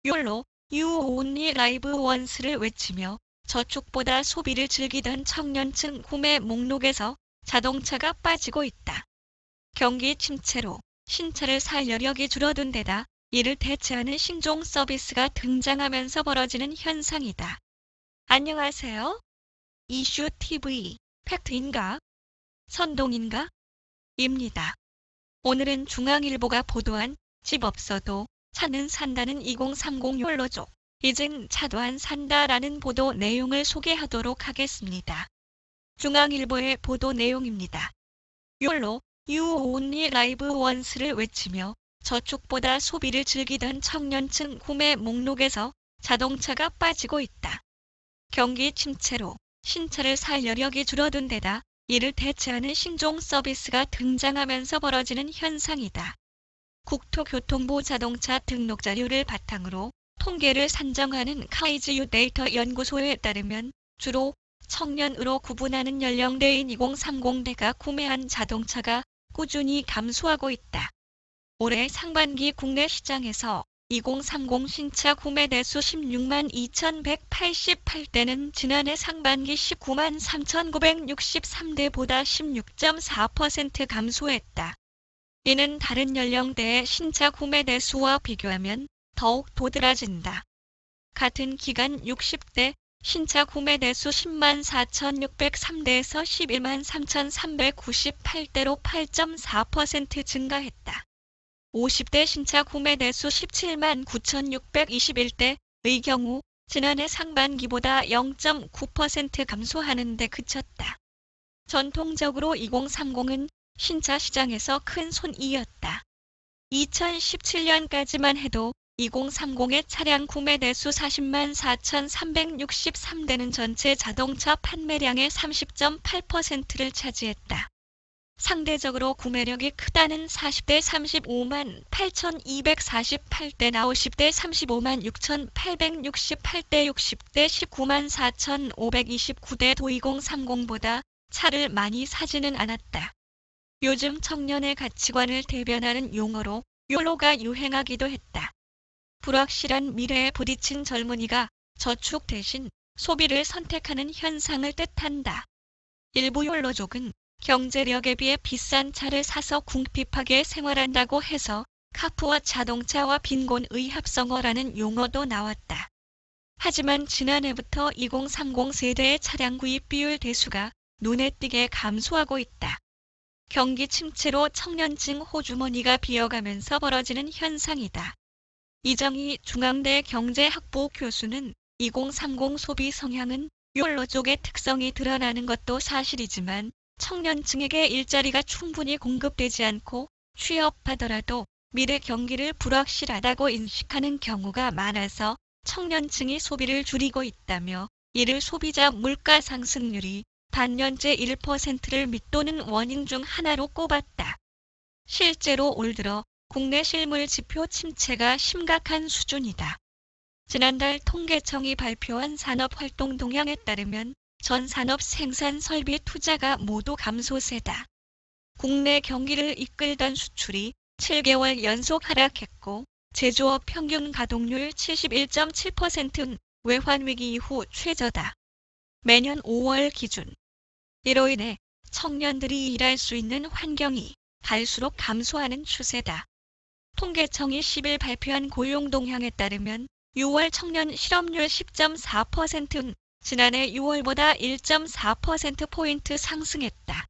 욜로, You Only Live Once를 외치며 저축보다 소비를 즐기던 청년층 구매 목록에서 자동차가 빠지고 있다. 경기 침체로 신차를 살 여력이 줄어든 데다 이를 대체하는 신종 서비스가 등장하면서 벌어지는 현상이다. 안녕하세요. 이슈TV 팩트인가? 선동인가? 입니다. 오늘은 중앙일보가 보도한 집 없어도 차는 산다는 2030 욜로족, 이젠 차도 안 산다라는 보도 내용을 소개하도록 하겠습니다. 중앙일보의 보도 내용입니다. 욜로, You Only Live Once를 외치며 저축보다 소비를 즐기던 청년층 구매 목록에서 자동차가 빠지고 있다. 경기 침체로 신차를 살 여력이 줄어든 데다 이를 대체하는 신종 서비스가 등장하면서 벌어지는 현상이다. 국토교통부 자동차 등록 자료를 바탕으로 통계를 산정하는 카이즈유 데이터 연구소에 따르면 주로 청년으로 구분하는 연령대인 2030대가 구매한 자동차가 꾸준히 감소하고 있다. 올해 상반기 국내 시장에서 2030 신차 구매 대수 16만 2,188대는 지난해 상반기 19만 3,963대보다 16.4% 감소했다. 이는 다른 연령대의 신차 구매 대수와 비교하면 더욱 도드라진다. 같은 기간 60대 신차 구매 대수 10만 4,603대에서 11만 3,398대로 8.4% 증가했다. 50대 신차 구매 대수 17만 9,621대의 경우 지난해 상반기보다 0.9% 감소하는 데 그쳤다. 전통적으로 2030은 신차 시장에서 큰 손이었다. 2017년까지만 해도 2030의 차량 구매 대수 40만 4,363대는 전체 자동차 판매량의 30.8%를 차지했다. 상대적으로 구매력이 크다는 40대 35만 8,248대, 50대 35만 6,868대, 60대 19만 4,529대도 2030보다 차를 많이 사지는 않았다. 요즘 청년의 가치관을 대변하는 용어로 욜로가 유행하기도 했다. 불확실한 미래에 부딪힌 젊은이가 저축 대신 소비를 선택하는 현상을 뜻한다. 일부 욜로족은 경제력에 비해 비싼 차를 사서 궁핍하게 생활한다고 해서 카푸어 자동차와 빈곤의 합성어라는 용어도 나왔다. 하지만 지난해부터 2030 세대의 차량 구입 비율 대수가 눈에 띄게 감소하고 있다. 경기 침체로 청년층 호주머니가 비어가면서 벌어지는 현상이다. 이정희 중앙대 경제학부 교수는 2030 소비 성향은 욜로 쪽의 특성이 드러나는 것도 사실이지만 청년층에게 일자리가 충분히 공급되지 않고 취업하더라도 미래 경기를 불확실하다고 인식하는 경우가 많아서 청년층이 소비를 줄이고 있다며 이를 소비자 물가 상승률이 단연째 1%를 밑도는 원인 중 하나로 꼽았다. 실제로 올 들어 국내 실물 지표 침체가 심각한 수준이다. 지난달 통계청이 발표한 산업활동 동향에 따르면 전 산업 생산 설비 투자가 모두 감소세다. 국내 경기를 이끌던 수출이 7개월 연속 하락했고 제조업 평균 가동률 71.7%는 외환위기 이후 최저다. 매년 5월 기준. 이로 인해 청년들이 일할 수 있는 환경이 갈수록 감소하는 추세다. 통계청이 10일 발표한 고용 동향에 따르면 6월 청년 실업률 10.4%는 지난해 6월보다 1.4%포인트 상승했다.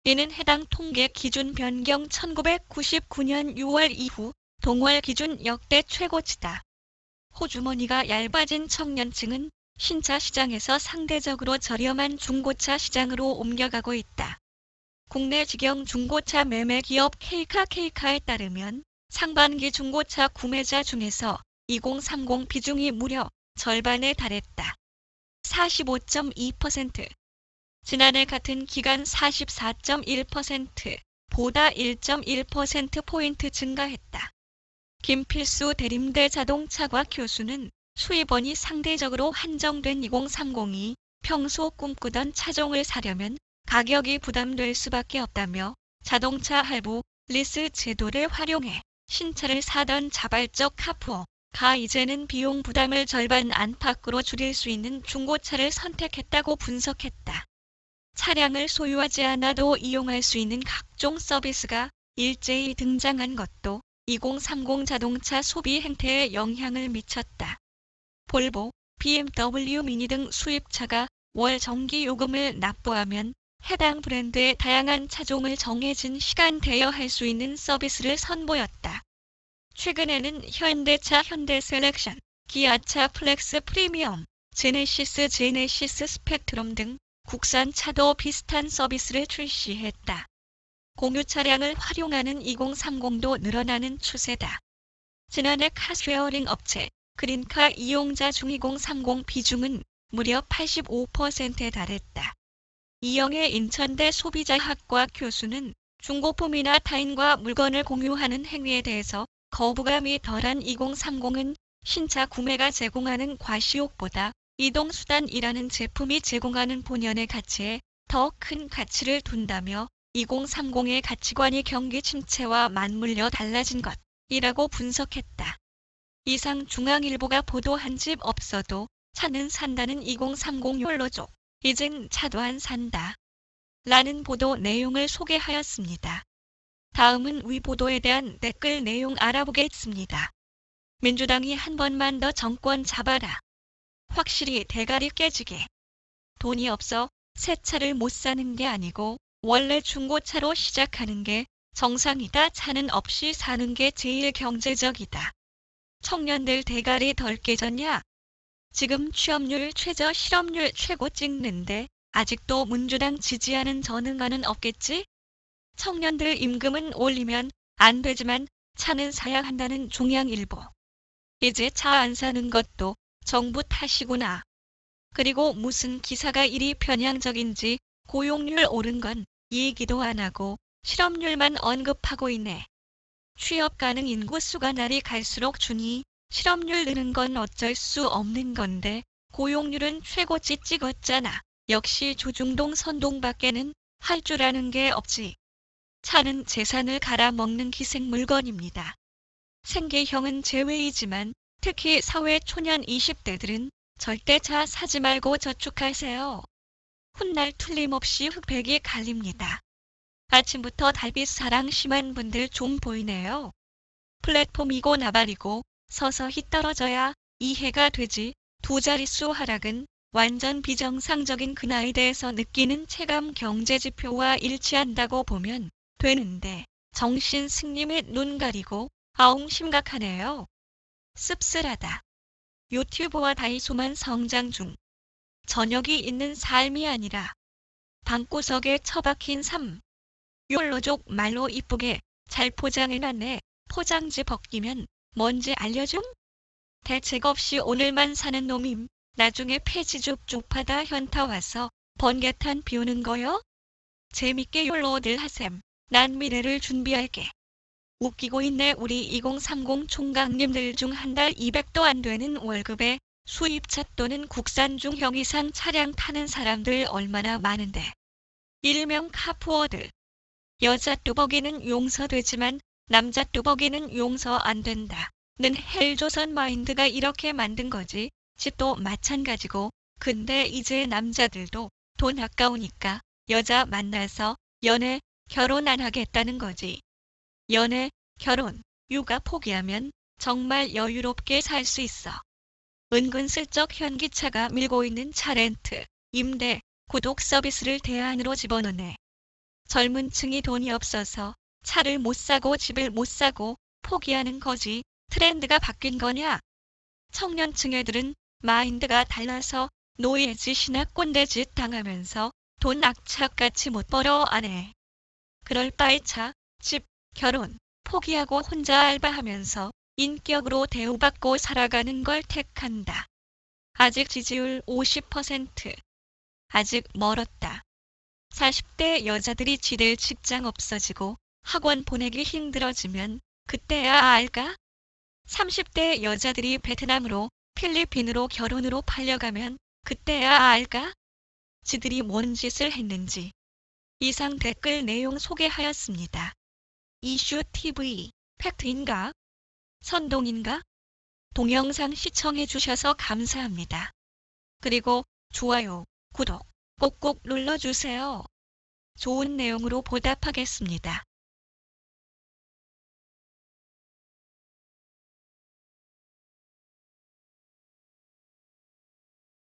이는 해당 통계 기준 변경 1999년 6월 이후 동월 기준 역대 최고치다. 호주머니가 얇아진 청년층은 신차 시장에서 상대적으로 저렴한 중고차 시장으로 옮겨가고 있다. 국내 직영 중고차 매매 기업 K카에 따르면 상반기 중고차 구매자 중에서 2030 비중이 무려 절반에 달했다. 45.2%. 지난해 같은 기간 44.1%보다 1.1%포인트 증가했다. 김필수 대림대 자동차과 교수는 수입원이 상대적으로 한정된 2030이 평소 꿈꾸던 차종을 사려면 가격이 부담될 수밖에 없다며 자동차 할부, 리스 제도를 활용해 신차를 사던 자발적 카푸어, 이제는 비용 부담을 절반 안팎으로 줄일 수 있는 중고차를 선택했다고 분석했다. 차량을 소유하지 않아도 이용할 수 있는 각종 서비스가 일제히 등장한 것도 2030 자동차 소비 행태에 영향을 미쳤다. 볼보, BMW 미니 등 수입차가 월 정기 요금을 납부하면 해당 브랜드의 다양한 차종을 정해진 시간 대여할 수 있는 서비스를 선보였다. 최근에는 현대차 현대 셀렉션, 기아차 플렉스 프리미엄, 제네시스 스펙트럼 등 국산차도 비슷한 서비스를 출시했다. 공유 차량을 활용하는 2030도 늘어나는 추세다. 지난해 카쉐어링 업체 그린카 이용자 중 2030 비중은 무려 85%에 달했다. 이영애 인천대 소비자학과 교수는 중고품이나 타인과 물건을 공유하는 행위에 대해서 거부감이 덜한 2030은 신차 구매가 제공하는 과시욕보다 이동수단이라는 제품이 제공하는 본연의 가치에 더 큰 가치를 둔다며 2030의 가치관이 경기 침체와 맞물려 달라진 것이라고 분석했다. 이상 중앙일보가 보도한 집 없어도 차는 산다는 2030 욜로족, 이젠 차도 안 산다. 라는 보도 내용을 소개하였습니다. 다음은 위 보도에 대한 댓글 내용 알아보겠습니다. 민주당이 한 번만 더 정권 잡아라. 확실히 대가리 깨지게. 돈이 없어 새 차를 못 사는 게 아니고 원래 중고차로 시작하는 게 정상이다. 차는 없이 사는 게 제일 경제적이다. 청년들 대가리 덜 깨졌냐? 지금 취업률 최저 실업률 최고 찍는데 아직도 민주당 지지하는 전응아는 없겠지? 청년들 임금은 올리면 안 되지만 차는 사야 한다는 중앙일보. 이제 차 안 사는 것도 정부 탓이구나. 그리고 무슨 기사가 이리 편향적인지 고용률 오른 건 얘기도 안 하고 실업률만 언급하고 있네. 취업 가능 인구 수가 날이 갈수록 주니 실업률 느는 건 어쩔 수 없는 건데 고용률은 최고치 찍었잖아. 역시 조중동 선동밖에는 할 줄 아는 게 없지. 차는 재산을 갈아먹는 기생 물건입니다. 생계형은 제외이지만 특히 사회 초년 20대들은 절대 차 사지 말고 저축하세요. 훗날 틀림없이 흑백이 갈립니다. 아침부터 달빛 사랑 심한 분들 좀 보이네요. 플랫폼이고 나발이고 서서히 떨어져야 이해가 되지. 두 자릿수 하락은 완전 비정상적인 그 나이에 대해서 느끼는 체감 경제지표와 일치한다고 보면 되는데 정신 승리 및 눈 가리고 아웅 심각하네요. 씁쓸하다. 유튜브와 다이소만 성장 중. 저녁이 있는 삶이 아니라 방구석에 처박힌 삶. 욜로족 말로 이쁘게 잘 포장해놨네. 포장지 벗기면 뭔지 알려줌? 대책 없이 오늘만 사는 놈임. 나중에 폐지죽 쪽파다 현타 와서 번개탄 비우는 거요? 재밌게 욜로들 하셈. 난 미래를 준비할게. 웃기고 있네. 우리 2030 총각님들 중 한 달 200도 안 되는 월급에 수입차 또는 국산 중형 이상 차량 타는 사람들 얼마나 많은데. 일명 카푸어들. 여자 뚜벅이는 용서되지만 남자 뚜벅이는 용서 안 된다. 는 헬조선 마인드가 이렇게 만든 거지. 집도 마찬가지고. 근데 이제 남자들도 돈 아까우니까 여자 만나서 연애, 결혼 안 하겠다는 거지. 연애, 결혼, 육아 포기하면 정말 여유롭게 살 수 있어. 은근슬쩍 현기차가 밀고 있는 차 렌트, 임대, 구독 서비스를 대안으로 집어넣네. 젊은 층이 돈이 없어서 차를 못 사고 집을 못 사고 포기하는 거지. 트렌드가 바뀐 거냐? 청년층 애들은 마인드가 달라서 노예짓이나 꼰대짓 당하면서 돈 악착같이 못 벌어 안 해. 그럴 바에 차, 집, 결혼 포기하고 혼자 알바하면서 인격으로 대우받고 살아가는 걸 택한다. 아직 지지율 50%. 아직 멀었다. 40대 여자들이 지들 직장 없어지고 학원 보내기 힘들어지면 그때야 알까? 30대 여자들이 베트남으로 필리핀으로 결혼으로 팔려가면 그때야 알까? 지들이 뭔 짓을 했는지. 이상 댓글 내용 소개하였습니다. 이슈 TV, 팩트인가? 선동인가? 동영상 시청해 주셔서 감사합니다. 그리고 좋아요, 구독 꼭꼭 눌러주세요. 좋은 내용으로 보답하겠습니다.